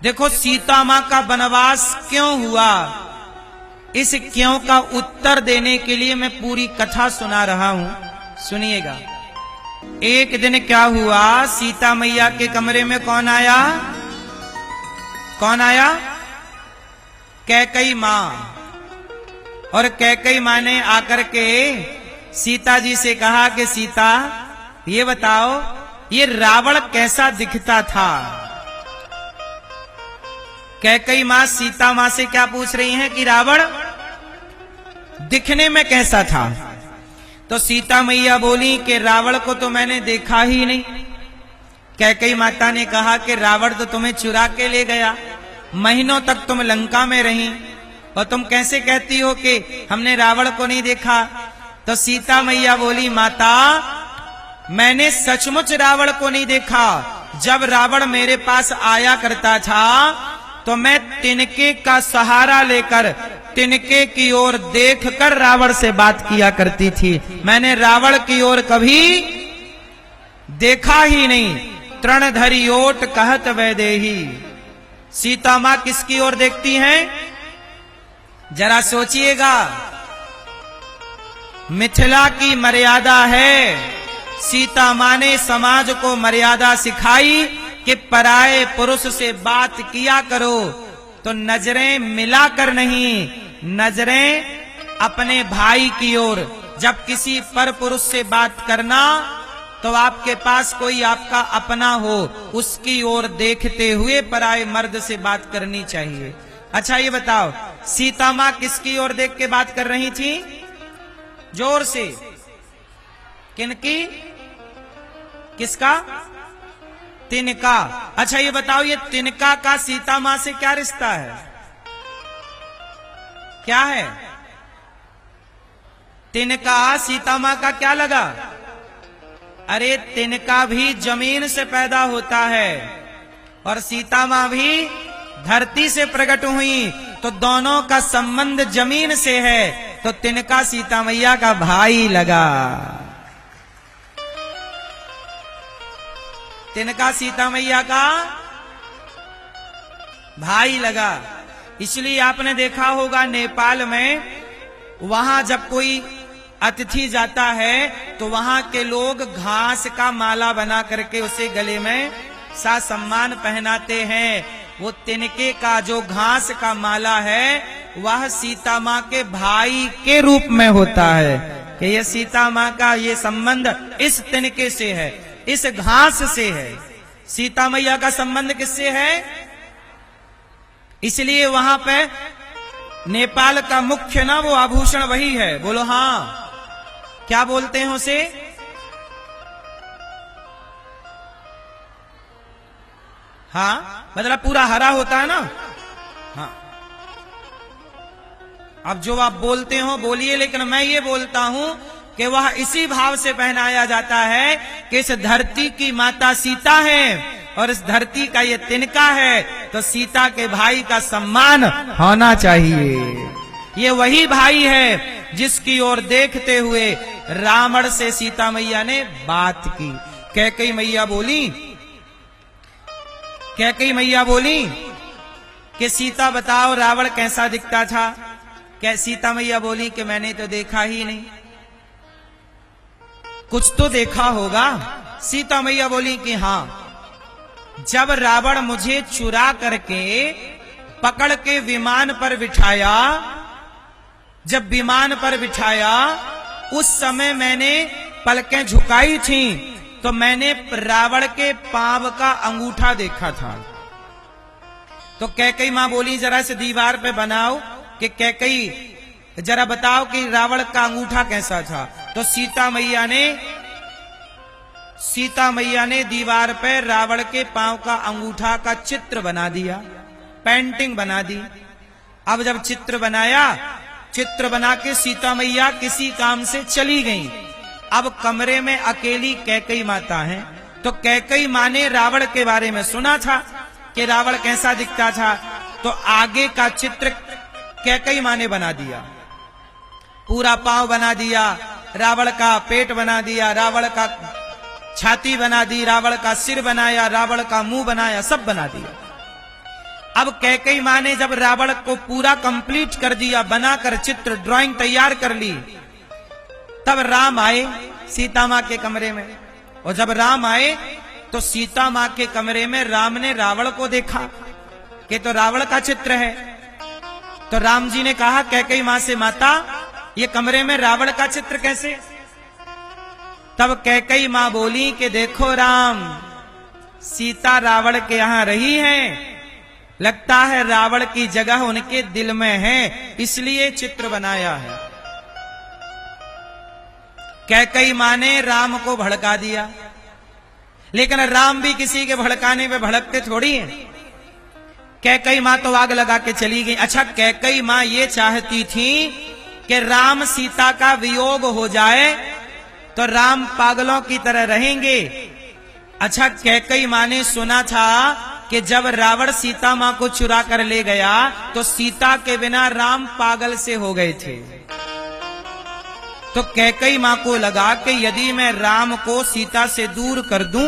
देखो सीता मां का वनवास क्यों हुआ, इस क्यों का उत्तर देने के लिए मैं पूरी कथा सुना रहा हूं, सुनिएगा। एक दिन क्या हुआ, सीता मैया के कमरे में कौन आया? कौन आया? कैकई मां। और कैकई मां ने आकर के सीता जी से कहा कि सीता ये बताओ, ये रावण कैसा दिखता था? कैकई मां सीता मां से क्या पूछ रही हैं कि रावण दिखने में कैसा था? तो सीता मैया बोली कि रावण को तो मैंने देखा ही नहीं। कैकई माता ने कहा कि रावण तो तुम्हें चुरा के ले गया, महीनों तक तुम लंका में रही और तुम कैसे कहती हो कि हमने रावण को नहीं देखा? तो सीता मैया बोली, माता मैंने सचमुच रावण को नहीं देखा। जब रावण मेरे पास आया करता था तो मैं तिनके का सहारा लेकर तिनके की ओर देखकर रावण से बात किया करती थी। मैंने रावण की ओर कभी देखा ही नहीं। तृणधरी ओट कहत वैदेही। सीता मां किसकी ओर देखती हैं? जरा सोचिएगा। मिथिला की मर्यादा है, सीता मां ने समाज को मर्यादा सिखाई कि पराये पुरुष से बात किया करो तो नजरें मिलाकर नहीं, नजरें अपने भाई की ओर। जब किसी पर पुरुष से बात करना तो आपके पास कोई आपका अपना हो, उसकी ओर देखते हुए पराये मर्द से बात करनी चाहिए। अच्छा ये बताओ, सीता मां किसकी ओर देख के बात कर रही थी? जोर से। किनकी? किसका? तिनका। अच्छा ये बताओ, ये तिनका का सीता मां से क्या रिश्ता है? क्या है? तिनका सीता मां का क्या लगा? अरे तिनका भी जमीन से पैदा होता है और सीता मां भी धरती से प्रकट हुई, तो दोनों का संबंध जमीन से है, तो तिनका सीता मैया का भाई लगा। तिनका सीता मैया का भाई लगा। इसलिए आपने देखा होगा नेपाल में, वहां जब कोई अतिथि जाता है तो वहां के लोग घास का माला बना करके उसे गले में सा सम्मान पहनाते हैं। वो तिनके का जो घास का माला है वह सीता मां के भाई के रूप में होता है कि ये सीता मां का ये संबंध इस तिनके से है, इस घास से है। सीता मैया का संबंध किससे है? इसलिए वहां पे नेपाल का मुख्य ना वो आभूषण वही है। बोलो हाँ, क्या बोलते हैं उसे? हाँ, मतलब पूरा हरा होता है ना। हाँ, अब जो आप बोलते हो बोलिए, लेकिन मैं ये बोलता हूं कि वह इसी भाव से पहनाया जाता है कि इस धरती की माता सीता है और इस धरती का ये तिनका है, तो सीता के भाई का सम्मान होना चाहिए। ये वही भाई है जिसकी ओर देखते हुए रावण से सीता मैया ने बात की। कैकई मैया बोली कि सीता बताओ रावण कैसा दिखता था? क्या सीता मैया बोली कि मैंने तो देखा ही नहीं। कुछ तो देखा होगा। सीता मैया बोली कि हां, जब रावण मुझे चुरा करके पकड़ के विमान पर बिठाया, जब विमान पर बिठाया उस समय मैंने पलकें झुकाई थी तो मैंने रावण के पांव का अंगूठा देखा था। तो कैकई मां बोली जरा से दीवार पे बनाओ कि कैकई जरा बताओ कि रावण का अंगूठा कैसा था। तो सीता मैया ने दीवार पर रावण के पांव का अंगूठा का चित्र बना दिया, पेंटिंग बना दी। अब जब चित्र बना के सीता मैया किसी काम से चली गई। अब कमरे में अकेली कैकई माता है, तो कैकई मां ने रावण के बारे में सुना था कि रावण कैसा दिखता था, तो आगे का चित्र कैकई मां ने बना दिया। पूरा पांव बना दिया, रावण का पेट बना दिया, रावण का छाती बना दी, रावण का सिर बनाया, रावण का मुंह बनाया, सब बना दिया। अब कैकई माँ ने जब रावण को पूरा कंप्लीट कर दिया, बनाकर चित्र ड्राइंग तैयार कर ली, तब राम आए सीता माँ के कमरे में। और जब राम आए तो सीता माँ के कमरे में राम ने रावण को देखा कि तो रावण का चित्र है। तो राम जी ने कहा कैकई माँ से, माता ये कमरे में रावण का चित्र कैसे? तब कैकई माँ बोली कि देखो राम, सीता रावण के यहां रही है, लगता है रावण की जगह उनके दिल में है, इसलिए चित्र बनाया है। कैकई माँ ने राम को भड़का दिया, लेकिन राम भी किसी के भड़काने में भड़कते थोड़ी हैं। कैकई माँ तो आग लगा के चली गई। अच्छा, कैकई माँ ये चाहती थी कि राम सीता का वियोग हो जाए तो राम पागलों की तरह रहेंगे। अच्छा, कैकई माँ ने सुना था कि जब रावण सीता माँ को चुरा कर ले गया तो सीता के बिना राम पागल से हो गए थे। तो कैकई माँ को लगा कि यदि मैं राम को सीता से दूर कर दूं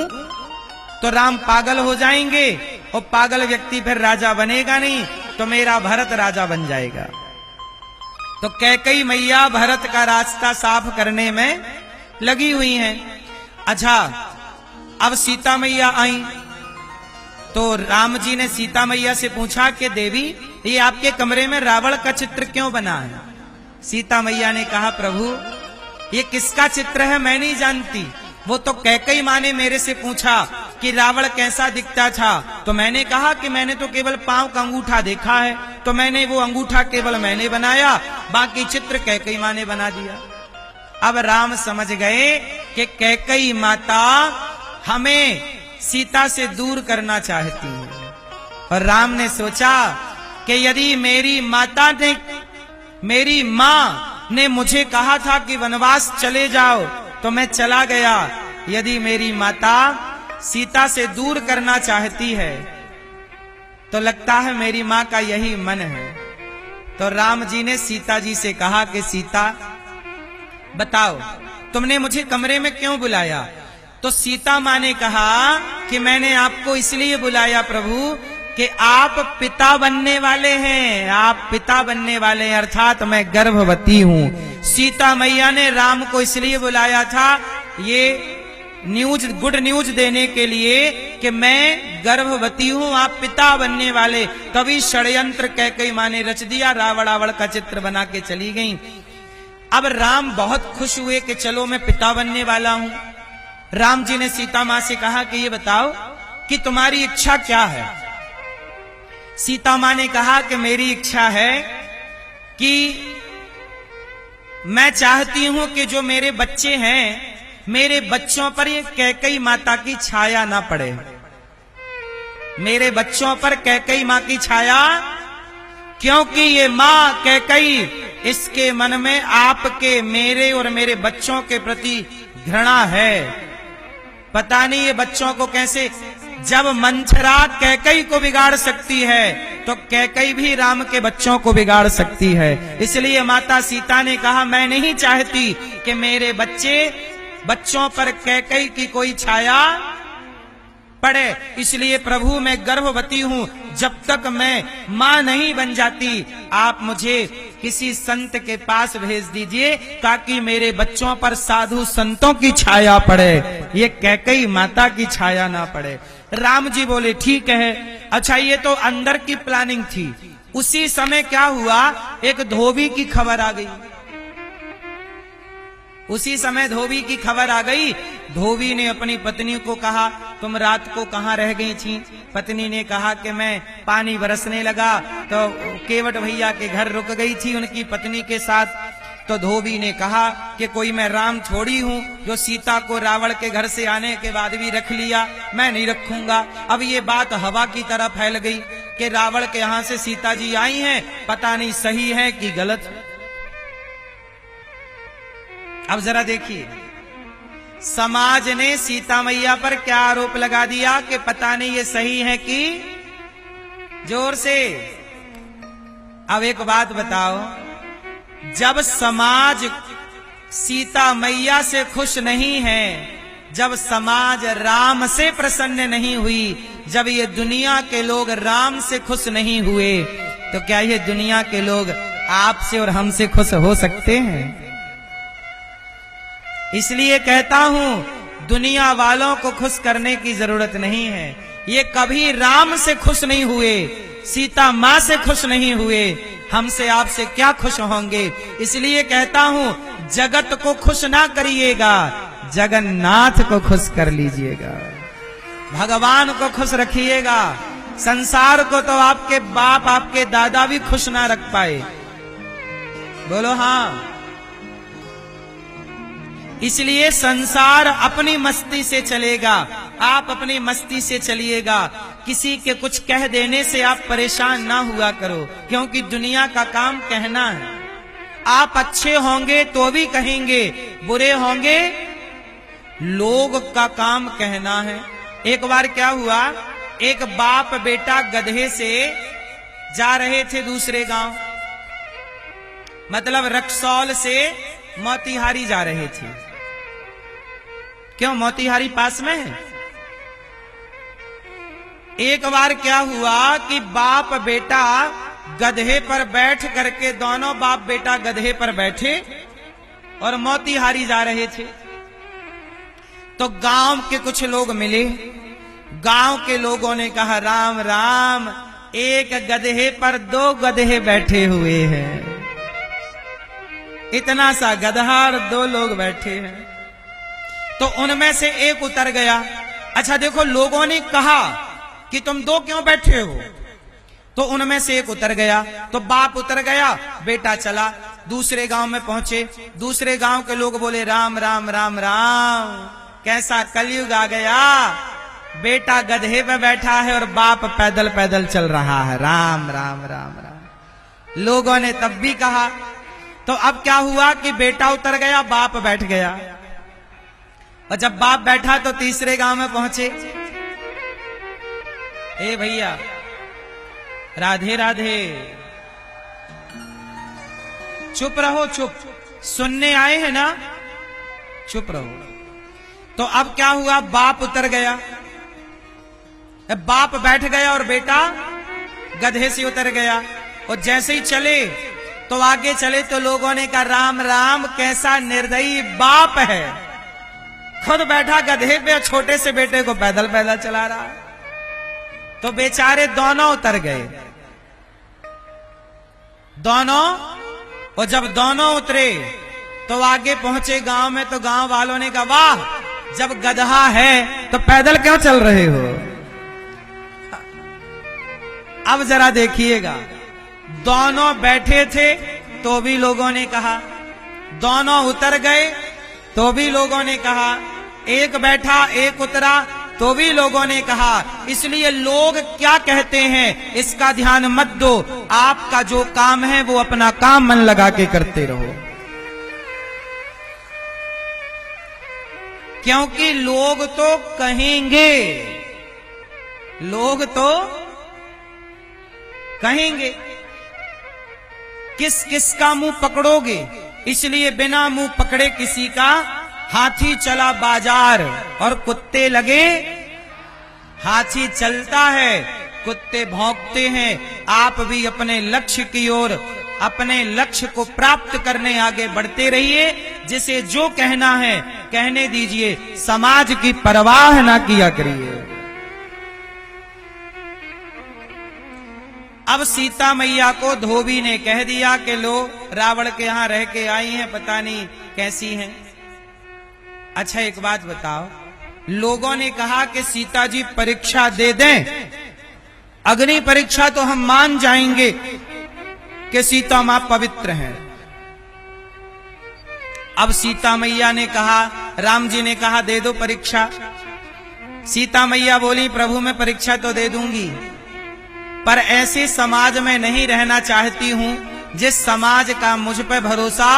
तो राम पागल हो जाएंगे, और पागल व्यक्ति फिर राजा बनेगा नहीं, तो मेरा भरत राजा बन जाएगा। तो कैकई मैया भरत का रास्ता साफ करने में लगी हुई हैं। अच्छा, अब सीता मैया आई तो राम जी ने सीता मैया से पूछा कि देवी, ये आपके कमरे में रावण का चित्र क्यों बना है? सीता मैया ने कहा, प्रभु ये किसका चित्र है मैं नहीं जानती, वो तो कैकई माँ ने मेरे से पूछा कि रावण कैसा दिखता था, तो मैंने कहा कि मैंने तो केवल पांव का अंगूठा देखा है, तो मैंने वो अंगूठा केवल मैंने बनाया, बाकी चित्र कैकई माँ ने बना दिया। अब राम समझ गए कि कैकई माता हमें सीता से दूर करना चाहती है। और राम ने सोचा कि यदि मेरी माँ ने मुझे कहा था कि वनवास चले जाओ तो मैं चला गया, यदि मेरी माता सीता से दूर करना चाहती है तो लगता है मेरी माँ का यही मन है। तो राम जी ने सीता जी से कहा कि सीता बताओ तुमने मुझे कमरे में क्यों बुलाया? तो सीता माँ ने कहा कि मैंने आपको इसलिए बुलाया प्रभु कि आप पिता बनने वाले हैं, आप पिता बनने वाले हैं, अर्थात मैं गर्भवती हूँ। सीता मैया ने राम को इसलिए बुलाया था ये गुड न्यूज देने के लिए कि मैं गर्भवती हूँ, आप पिता बनने वाले। कभी षड्यंत्र कैकई माँ ने रच दिया, रावण का चित्र बना के चली गई। अब राम बहुत खुश हुए कि चलो मैं पिता बनने वाला हूँ। राम जी ने सीता माँ से कहा कि ये बताओ कि तुम्हारी इच्छा क्या है? सीता माँ ने कहा कि मेरी इच्छा है कि मैं चाहती हूं कि जो मेरे बच्चे हैं, मेरे बच्चों पर ये कैकई माता की छाया ना पड़े, मेरे बच्चों पर कैकई माँ की छाया, क्योंकि ये माँ कैकई इसके मन में आपके, मेरे और मेरे बच्चों के प्रति घृणा है। पता नहीं ये बच्चों को कैसे, जब मंथरा कैकई को बिगाड़ सकती है तो कैकई भी राम के बच्चों को बिगाड़ सकती है। इसलिए माता सीता ने कहा मैं नहीं चाहती कि मेरे बच्चों पर कैकई की कोई छाया पड़े, इसलिए प्रभु मैं गर्भवती हूं, जब तक मैं मां नहीं बन जाती आप मुझे किसी संत के पास भेज दीजिए ताकि मेरे बच्चों पर साधु संतों की छाया पड़े, ये कैकई माता की छाया ना पड़े। राम जी बोले ठीक है। अच्छा, ये तो अंदर की प्लानिंग थी। उसी समय क्या हुआ, एक धोबी की खबर आ गई। उसी समय धोबी की खबर आ गई। धोबी ने अपनी पत्नी को कहा तुम रात को कहाँ रह गई थी? पत्नी ने कहा कि मैं पानी बरसने लगा तो केवट भैया के घर रुक गई थी उनकी पत्नी के साथ। तो धोबी ने कहा कि कोई मैं राम थोड़ी हूँ जो सीता को रावण के घर से आने के बाद भी रख लिया, मैं नहीं रखूंगा। अब ये बात हवा की तरह फैल गई कि रावण के यहाँ से सीता जी आई हैं, पता नहीं सही है कि गलत। अब जरा देखिए, समाज ने सीता मैया पर क्या आरोप लगा दिया कि पता नहीं ये सही है कि, जोर से। अब एक बात बताओ, जब समाज सीता मैया से खुश नहीं है जब समाज राम से प्रसन्न नहीं हुई, जब ये दुनिया के लोग राम से खुश नहीं हुए, तो क्या ये दुनिया के लोग आपसे और हमसे खुश हो सकते हैं? इसलिए कहता हूं दुनिया वालों को खुश करने की जरूरत नहीं है। ये कभी राम से खुश नहीं हुए, सीता मां से खुश नहीं हुए, हमसे आपसे क्या खुश होंगे? इसलिए कहता हूं जगत को खुश ना करिएगा, जगन्नाथ को खुश कर लीजिएगा, भगवान को खुश रखिएगा। संसार को तो आपके बाप आपके दादा भी खुश ना रख पाए, बोलो हाँ। इसलिए संसार अपनी मस्ती से चलेगा, आप अपनी मस्ती से चलिएगा। किसी के कुछ कह देने से आप परेशान ना हुआ करो, क्योंकि दुनिया का काम कहना है। आप अच्छे होंगे तो भी कहेंगे, बुरे होंगे लोग का काम कहना है। एक बार क्या हुआ, एक बाप बेटा गधे से जा रहे थे दूसरे गांव, मतलब रक्सौल से मोतिहारी जा रहे थे। क्यों, मोतिहारी पास में है। एक बार क्या हुआ कि बाप बेटा गधे पर बैठ करके, दोनों बाप बेटा गधे पर बैठे और मोतिहारी जा रहे थे। तो गांव के कुछ लोग मिले, गांव के लोगों ने कहा राम राम, एक गधे पर दो गधे बैठे हुए हैं, इतना सा गधा और दो लोग बैठे हैं। तो उनमें से एक उतर गया। अच्छा देखो, लोगों ने कहा कि तुम दो क्यों बैठे हो, तो उनमें से एक उतर गया। तो बाप उतर गया, बेटा चला, दूसरे गांव में पहुंचे। दूसरे गांव के लोग बोले राम राम राम राम, कैसा कलयुग आ गया, बेटा गधे पे बैठा है और बाप पैदल पैदल चल रहा है, राम राम राम राम। लोगों ने तब भी कहा। तो अब क्या हुआ कि बेटा उतर गया, बाप बैठ गया। और जब बाप बैठा तो तीसरे गांव में पहुंचे। ए भैया राधे राधे, चुप रहो, चुप, सुनने आए हैं ना, चुप रहो। तो अब क्या हुआ, बाप उतर गया, बाप बैठ गया और बेटा गधे से उतर गया। और जैसे ही चले तो आगे चले तो लोगों ने कहा राम राम, कैसा निर्दयी बाप है, खुद बैठा गधे पे और छोटे से बेटे को पैदल पैदल चला रहा। तो बेचारे दोनों उतर गए, दोनों। और जब दोनों उतरे तो आगे पहुंचे गांव में, तो गांव वालों ने कहा वाह, जब गधा है तो पैदल क्यों चल रहे हो? अब जरा देखिएगा, दोनों बैठे थे तो भी लोगों ने कहा, दोनों उतर गए तो भी लोगों ने कहा, एक बैठा एक उतरा तो भी लोगों ने कहा। इसलिए लोग क्या कहते हैं इसका ध्यान मत दो, आपका जो काम है वो अपना काम मन लगा के करते रहो। क्योंकि लोग तो कहेंगे, लोग तो कहेंगे, किस किस का मुंह पकड़ोगे? इसलिए बिना मुंह पकड़े किसी का हाथी चला बाजार और कुत्ते लगे, हाथी चलता है कुत्ते भौंकते हैं। आप भी अपने लक्ष्य की ओर, अपने लक्ष्य को प्राप्त करने आगे बढ़ते रहिए। जिसे जो कहना है कहने दीजिए, समाज की परवाह ना किया करिए। अब सीता मैया को धोबी ने कह दिया कि लो, रावण के यहां रह के आई हैं, पता नहीं कैसी हैं। अच्छा एक बात बताओ, लोगों ने कहा कि सीता जी परीक्षा दे दें, अग्नि परीक्षा तो हम मान जाएंगे कि सीता मां पवित्र हैं। अब सीता मैया ने कहा, राम जी ने कहा दे दो परीक्षा। सीता मैया बोली प्रभु मैं परीक्षा तो दे दूंगी, पर ऐसे समाज में नहीं रहना चाहती हूं जिस समाज का मुझ पर भरोसा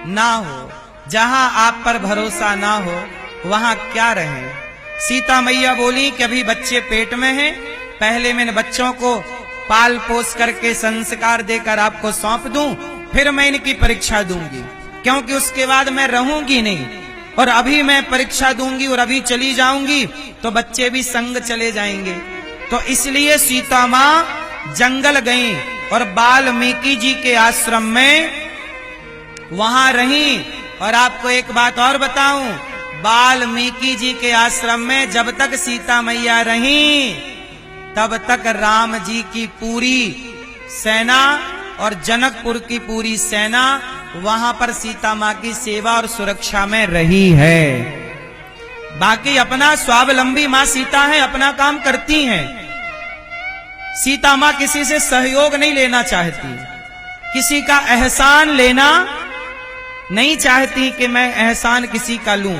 ना हो। जहां आप पर भरोसा ना हो वहां क्या रहे। सीता मैया बोली कि अभी बच्चे पेट में हैं, पहले मैं बच्चों को पाल पोस करके संस्कार देकर आपको सौंप दूं, फिर मैं इनकी परीक्षा दूंगी, क्योंकि उसके बाद मैं रहूंगी नहीं। और अभी मैं परीक्षा दूंगी और अभी चली जाऊंगी तो बच्चे भी संग चले जाएंगे। तो इसलिए सीता मां जंगल गईं और वाल्मीकि जी के आश्रम में वहां रहीं। और आपको एक बात और बताऊं, वाल्मीकि जी के आश्रम में जब तक सीता मैया रहीं तब तक राम जी की पूरी सेना और जनकपुर की पूरी सेना वहां पर सीता मां की सेवा और सुरक्षा में रही है। बाकी अपना स्वावलंबी मां सीता है, अपना काम करती हैं। सीता मां किसी से सहयोग नहीं लेना चाहती, किसी का एहसान लेना नहीं चाहती कि मैं एहसान किसी का लूं,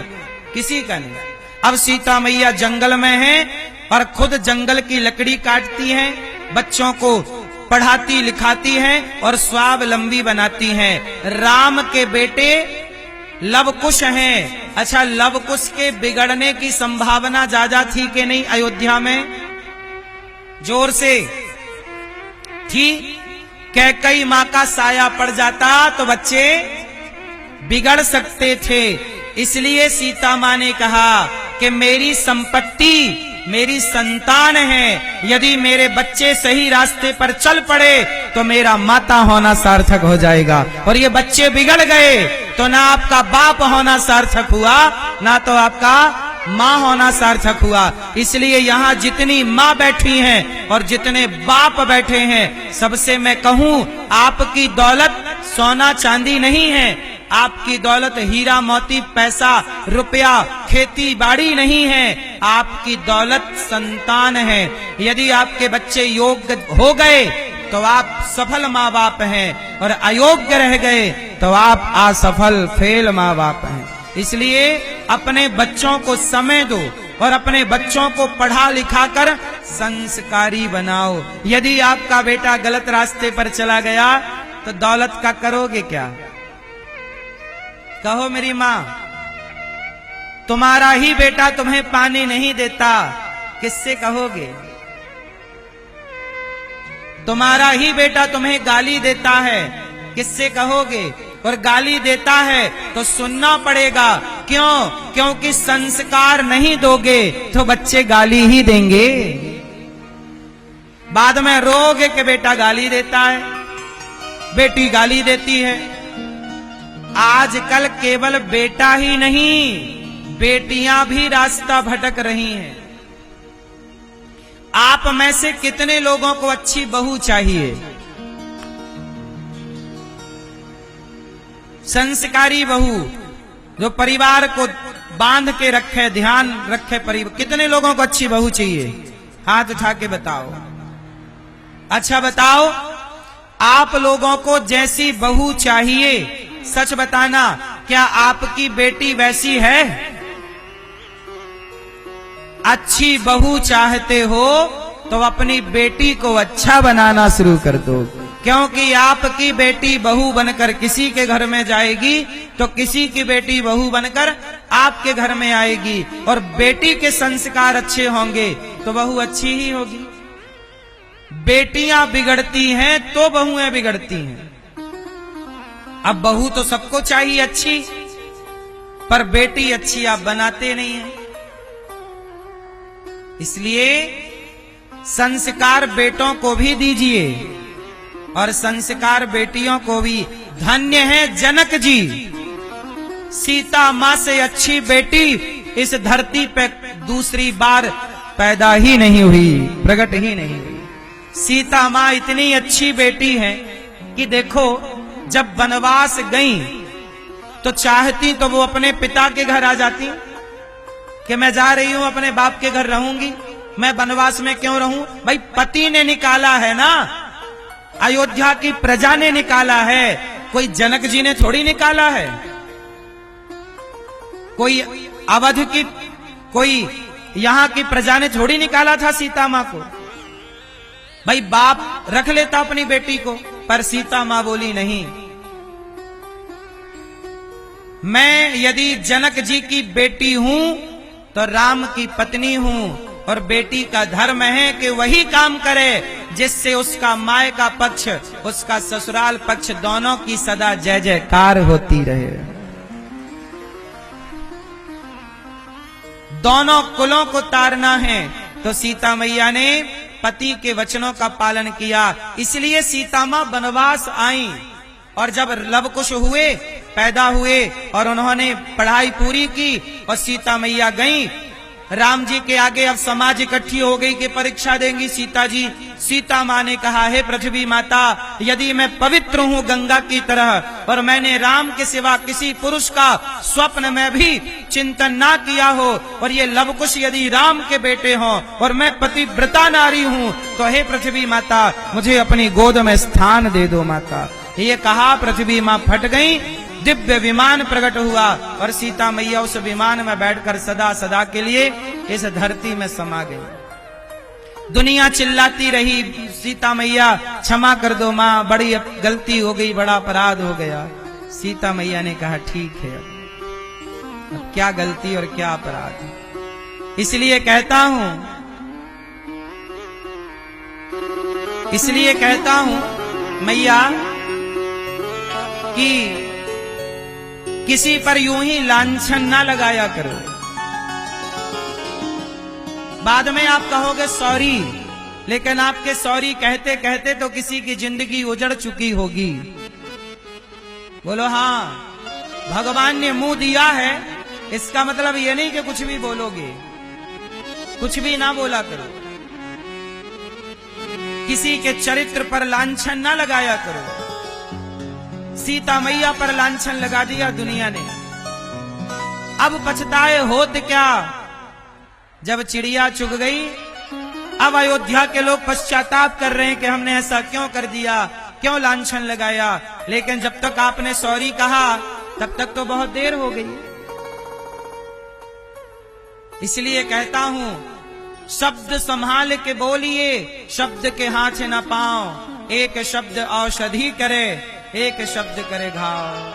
किसी का नहीं। अब सीता मैया जंगल में है और खुद जंगल की लकड़ी काटती हैं, बच्चों को पढ़ाती लिखाती हैं और स्वावलंबी बनाती हैं। राम के बेटे लवकुश हैं। अच्छा, लवकुश के बिगड़ने की संभावना ज्यादा थी कि नहीं अयोध्या में? जोर से थी। कैकई मां का साया पड़ जाता तो बच्चे बिगड़ सकते थे। इसलिए सीता मां ने कहा कि मेरी संपत्ति मेरी संतान है, यदि मेरे बच्चे सही रास्ते पर चल पड़े तो मेरा माता होना सार्थक हो जाएगा। और ये बच्चे बिगड़ गए तो ना आपका बाप होना सार्थक हुआ, ना तो आपका माँ होना सार्थक हुआ। इसलिए यहाँ जितनी माँ बैठी हैं और जितने बाप बैठे हैं, सबसे मैं कहूँ, आपकी दौलत सोना चांदी नहीं है, आपकी दौलत हीरा मोती पैसा रुपया खेती बाड़ी नहीं है, आपकी दौलत संतान है। यदि आपके बच्चे योग्य हो गए तो आप सफल माँ बाप हैं, और अयोग्य रह गए तो आप असफल फेल माँ बाप हैं। इसलिए अपने बच्चों को समय दो और अपने बच्चों को पढ़ा लिखा कर संस्कारी बनाओ। यदि आपका बेटा गलत रास्ते पर चला गया तो दौलत का करोगे क्या? कहो मेरी मां, तुम्हारा ही बेटा तुम्हें पानी नहीं देता, किससे कहोगे? तुम्हारा ही बेटा तुम्हें गाली देता है, किससे कहोगे? और गाली देता है तो सुनना पड़ेगा। क्यों? क्योंकि संस्कार नहीं दोगे तो बच्चे गाली ही देंगे। बाद में रोगे कि बेटा गाली देता है, बेटी गाली देती है। आजकल केवल बेटा ही नहीं, बेटियां भी रास्ता भटक रही हैं। आप में से कितने लोगों को अच्छी बहू चाहिए? संस्कारी बहू जो परिवार को बांध के रखे, ध्यान रखे परिवार। कितने लोगों को अच्छी बहू चाहिए? हाथ उठा के बताओ। अच्छा बताओ, आप लोगों को जैसी बहू चाहिए, सच बताना, क्या आपकी बेटी वैसी है? अच्छी बहू चाहते हो तो अपनी बेटी को अच्छा बनाना शुरू कर दो, क्योंकि आपकी बेटी बहू बनकर किसी के घर में जाएगी तो किसी की बेटी बहू बनकर आपके घर में आएगी। और बेटी के संस्कार अच्छे होंगे तो बहू अच्छी ही होगी। बेटियां बिगड़ती हैं तो बहुएं बिगड़ती हैं। अब बहू तो सबको चाहिए अच्छी, पर बेटी अच्छी आप बनाते नहीं हैं। इसलिए संस्कार बेटों को भी दीजिए और संस्कार बेटियों को भी। धन्य है जनक जी, सीता मां से अच्छी बेटी इस धरती पे दूसरी बार पैदा ही नहीं हुई, प्रकट ही नहीं हुई। सीता मां इतनी अच्छी बेटी है कि देखो, जब वनवास गई तो चाहती तो वो अपने पिता के घर आ जाती कि मैं जा रही हूं अपने बाप के घर रहूंगी, मैं वनवास में क्यों रहूं? भाई पति ने निकाला है ना, अयोध्या की प्रजा ने निकाला है, कोई जनक जी ने थोड़ी निकाला है, कोई अवध की, कोई यहां की प्रजा ने थोड़ी निकाला था सीता मां को। भाई बाप रख लेता अपनी बेटी को, पर सीता मां बोली नहीं, मैं यदि जनक जी की बेटी हूं तो राम की पत्नी हूं, और बेटी का धर्म है कि वही काम करे जिससे उसका माय का पक्ष, उसका ससुराल पक्ष दोनों की सदा जय जयकार होती रहे। दोनों कुलों को तारना है। तो सीता मैया ने पति के वचनों का पालन किया, इसलिए सीता मां वनवास आई। और जब लवकुश हुए, पैदा हुए और उन्होंने पढ़ाई पूरी की और सीता मैया गईं राम जी के आगे, अब समाज इकट्ठी हो गई कि परीक्षा देंगी सीता जी। सीता मां ने कहा, हे पृथ्वी माता, यदि मैं पवित्र हूँ गंगा की तरह और मैंने राम के सिवा किसी पुरुष का स्वप्न में भी चिंतन ना किया हो, और ये लवकुश यदि राम के बेटे हों और मैं पतिव्रता नारी हूँ, तो हे पृथ्वी माता मुझे अपनी गोद में स्थान दे दो माता। ये कहा पृथ्वी मां फट गई, दिव्य विमान प्रकट हुआ और सीता मैया उस विमान में बैठकर सदा सदा के लिए इस धरती में समा गई। दुनिया चिल्लाती रही, सीता मैया क्षमा कर दो मां, बड़ी गलती हो गई, बड़ा अपराध हो गया। सीता मैया ने कहा, ठीक है, अब क्या गलती और क्या अपराध। इसलिए कहता हूं मैया कि किसी पर यूं ही लांछन ना लगाया करो। बाद में आप कहोगे सॉरी, लेकिन आपके सॉरी कहते कहते तो किसी की जिंदगी उजड़ चुकी होगी। बोलो हाँ, भगवान ने मुंह दिया है, इसका मतलब ये नहीं कि कुछ भी बोलोगे, कुछ भी ना बोला करो। किसी के चरित्र पर लांछन ना लगाया करो। सीता मैया पर लांछन लगा दिया दुनिया ने, अब पछताए होत क्या। जब चिड़िया चुग गई, अब अयोध्या के लोग पश्चाताप कर रहे हैं कि हमने ऐसा क्यों कर दिया, क्यों लांछन लगाया। लेकिन जब तक आपने सॉरी कहा तब तक तो बहुत देर हो गई। इसलिए कहता हूं, शब्द संभाल के बोलिए, शब्द के हाथ न पाओ। एक शब्द औषधि करे, एक शब्द करे घाव।